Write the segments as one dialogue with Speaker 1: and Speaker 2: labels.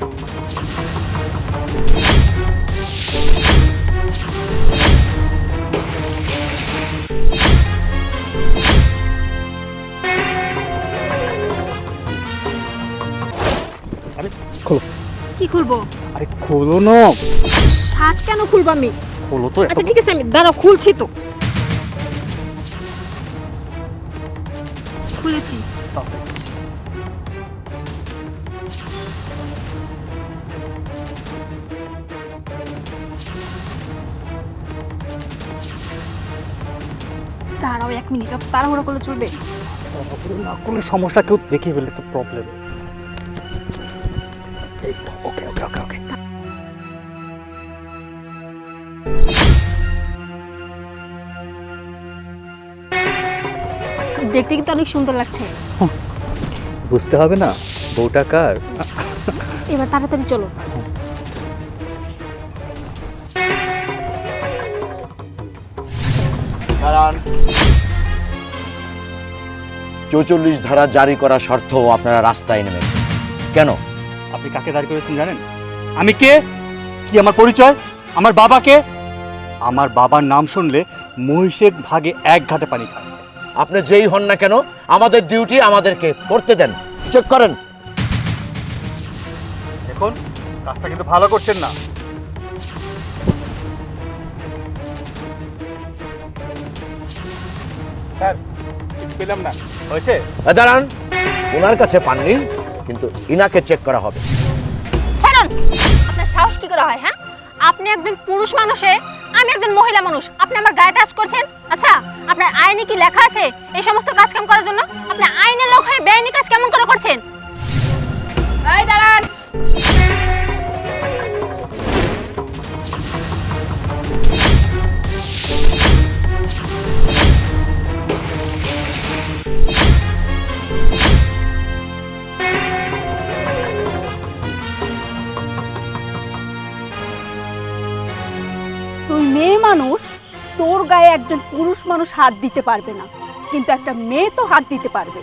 Speaker 1: আরে খোলো।
Speaker 2: কি খুলবো?
Speaker 1: আরে খোলো না।
Speaker 2: শার্ট কেন খুলবো আমি?
Speaker 1: খোলো তো।
Speaker 2: আচ্ছা ঠিক আছে, আমি দাঁড়াও খুলছি তো। খুলেছি। দাঁড়াও 1 মিনিট, তাড়াহুড়ো করলে চলবে?
Speaker 1: না করলে সমস্যা, কেউ দেখে ফেললে তো প্রবলেম। এই তো ওকে ওকে ওকে ওকে।
Speaker 2: দেখতে কিন্তু অনেক সুন্দর লাগছে।
Speaker 1: বুঝতে হবে না বউটা কার।
Speaker 2: এবার তাড়াতাড়ি চলো।
Speaker 3: দাঁড়ান। ৪৪ ধারা জারি করা সত্ত্বেও আপনারা রাস্তায় নেমেছেন কেন?
Speaker 1: আপনি কাকে দাঁড় করেছেন জানেন? আমি কে, কি আমার পরিচয়, আমার বাবাকে? আমার বাবার নাম শুনলে মহিষের ভাগে এক ঘাটে পানি খায়।
Speaker 3: আপনি যেই হন না কেন, আমাদের ডিউটি আমাদেরকে করতে দেন। চেক করেন।
Speaker 1: দেখুন কাজটা কিন্তু ভালো করছেন না। স্যার কিছু পেলাম না, হয়েছে?
Speaker 3: দাঁড়ান, ওনার কাছে পাননি, কিন্তু ইনাকে চেক করা হবে।
Speaker 2: ছাড়ুন, আপনার সাহস কি করে হয়? হ্যাঁ, আপনি একজন পুরুষ মানুষে, আমি একজন মহিলা মানুষ, আপনি আমার গায়ে টাচ করছেন? আচ্ছা, আপনার আইনে কি লেখা আছে এই সমস্ত কাজ কাম করার জন্য? আপনি আইনের লোক হয়ে বেআইনি কাজ কেমন করে করছেন? এই দাঁড়ান। তুই মেয়ে মানুষ, তোর গায়ে একজন পুরুষ মানুষ হাত দিতে পারবে না, কিন্তু একটা মেয়ে তো হাত দিতে পারবে।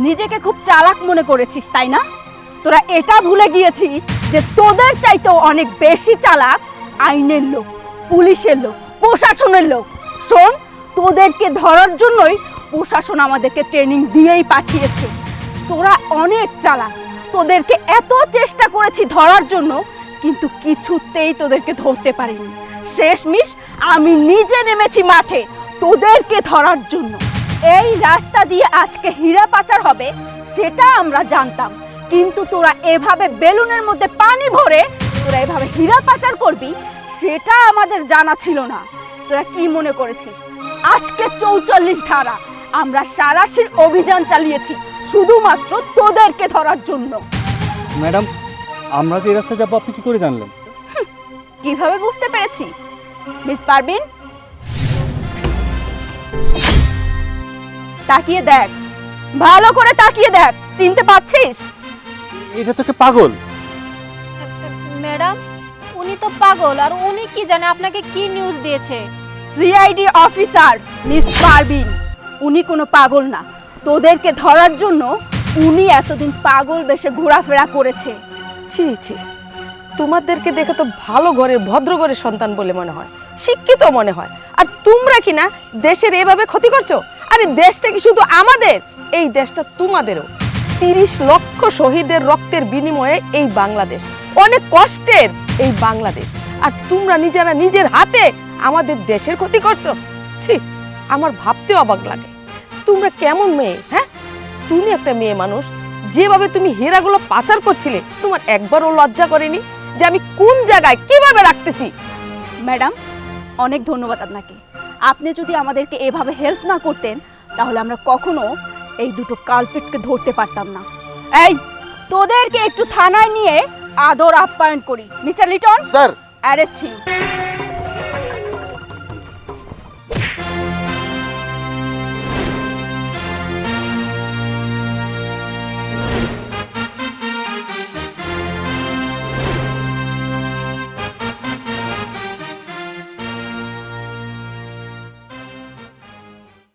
Speaker 2: নিজেকে খুব চালাক মনে করেছিস তাই না? তোরা এটা ভুলে গিয়েছিস যে তোদের চাইতেও অনেক বেশি চালাক আইনের লোক, পুলিশের লোক, প্রশাসনের লোক। শোন, তোদেরকে ধরার জন্যই প্রশাসন আমাদেরকে ট্রেনিং দিয়েই পাঠিয়েছে। তোরা অনেক চালাক, তোদেরকে এত চেষ্টা করেছি ধরার জন্য, কিন্তু কিছুতেই তোদেরকে ধরতে পারিনি। শেষমেশ আমি নিজে নেমেছি মাঠে তোদেরকে ধরার জন্য। এই রাস্তা দিয়ে আজকে হীরা পাচার হবে সেটা আমরা জানতাম, কিন্তু তোরা এভাবে বেলুনের মধ্যে পানি ভরে তোরা এভাবে হীরা পাচার করবি সেটা আমাদের জানা ছিল না। তোরা কি মনে করেছিস আজকে ৪৪ ধারা আমরা সারাশির অভিযান চালিয়েছি শুধুমাত্র তোদেরকে ধরার জন্য?
Speaker 1: ম্যাডাম, আমরা যে এই রাস্তায় যাবো আপনি কি করে জানলেন?
Speaker 2: কিভাবে বুঝতে পেরেছি? মিস পারবিন, তাকিয়ে দেখ, ভালো করে তাকিয়ে দেখ, চিনতে পারছিস?
Speaker 1: এটা তো একটা পাগল।
Speaker 4: ম্যাডাম, উনি তো পাগল, আর উনি কি জানে আপনাকে কি নিউজ দিয়েছে?
Speaker 2: সিআইডি অফিসার মিস পারবিন, উনি কোনো পাগল না। তোদেরকে ধরার জন্য উনি এতদিন পাগল বেশে ঘোরাফেরা করেছে।
Speaker 5: ছি ছি, তোমাদেরকে দেখে তো ভালো ঘরের ভদ্র ঘরের সন্তান বলে মনে হয়, শিক্ষিত মনে হয়। আর তোমরা কি না দেশের এভাবে ক্ষতি করছো? আরে দেশটা কি শুধু আমাদের? এই দেশটা তোমাদেরও। 30 লক্ষ শহীদের রক্তের বিনিময়ে এই বাংলাদেশ, অনেক কষ্টের এই বাংলাদেশ, আর তোমরা নিজেরা নিজের হাতে আমাদের দেশের ক্ষতি করছো। ছি, আমার ভাবতে অবাক লাগে। তোমরা কেমন মেয়ে? হ্যাঁ, তুমি একটা মেয়ে মানুষ, যেভাবে তুমি হীরাগুলো পাচার করছিলে, তোমার একবারও লজ্জা করেনি যে আমি কোন জায়গায় কিভাবে রাখতেছি?
Speaker 2: ম্যাডাম, অনেক ধন্যবাদ আপনাকে। আপনি যদি আমাদেরকে এভাবে হেল্প না করতেন তাহলে আমরা কখনো এই দুটো কালপিটকে ধরতে পারতাম না। এই, তোদেরকে একটু থানায় নিয়ে আদর আপ্যায়ন করি। Mister Liton,
Speaker 1: sir.
Speaker 2: Arrest him.